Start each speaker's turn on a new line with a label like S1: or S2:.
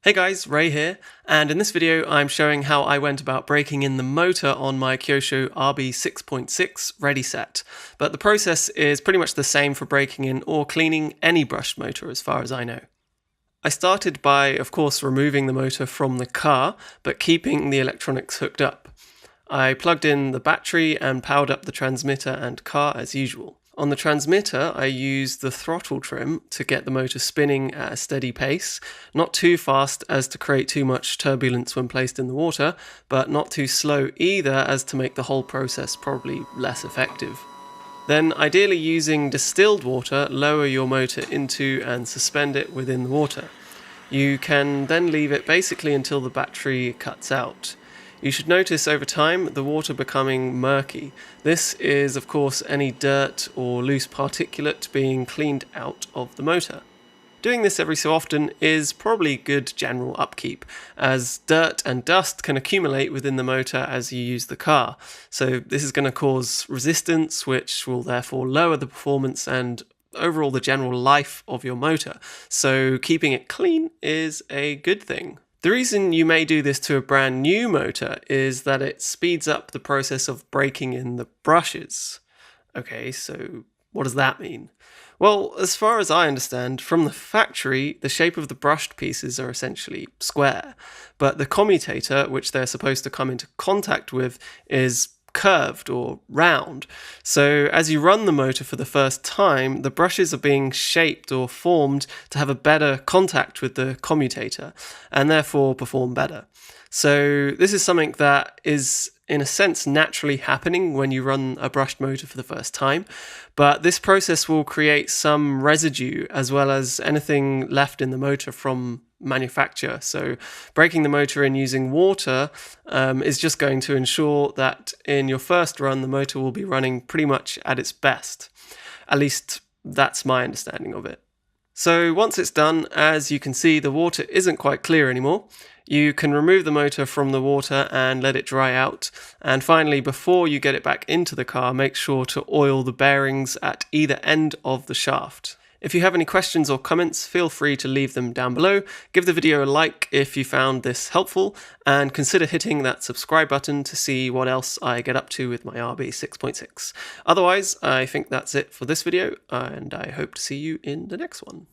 S1: Hey guys, Ray here, and in this video I'm showing how I went about breaking in the motor on my Kyosho RB6.6 ready set, but the process is pretty much the same for breaking in or cleaning any brushed motor as far as I know. I started by, of course, removing the motor from the car, but keeping the electronics hooked up. I plugged in the battery and powered up the transmitter and car as usual. On the transmitter, I used the throttle trim to get the motor spinning at a steady pace, not too fast as to create too much turbulence when placed in the water, but not too slow either as to make the whole process probably less effective. Then, ideally using distilled water, lower your motor into and suspend it within the water. You can then leave it basically until the battery cuts out. You should notice over time the water becoming murky. This is of course any dirt or loose particulate being cleaned out of the motor. Doing this every so often is probably good general upkeep, as dirt and dust can accumulate within the motor as you use the car. So this is going to cause resistance, which will therefore lower the performance and overall the general life of your motor. So keeping it clean is a good thing. The reason you may do this to a brand new motor is that it speeds up the process of breaking in the brushes. Okay, so what does that mean? Well, as far as I understand, from the factory, the shape of the brushed pieces are essentially square, but the commutator, which they're supposed to come into contact with, is curved or round. So as you run the motor for the first time, the brushes are being shaped or formed to have a better contact with the commutator and therefore perform better. So this is something that is in a sense naturally happening when you run a brushed motor for the first time, but this process will create some residue as well as anything left in the motor from manufacture. So breaking the motor in using water is just going to ensure that in your first run the motor will be running pretty much at its best. At least that's my understanding of it. So once it's done, as you can see, the water isn't quite clear anymore. You can remove the motor from the water and let it dry out. And finally, before you get it back into the car, make sure to oil the bearings at either end of the shaft. If you have any questions or comments, feel free to leave them down below. Give the video a like if you found this helpful, and consider hitting that subscribe button to see what else I get up to with my RB6.6. Otherwise, I think that's it for this video, and I hope to see you in the next one.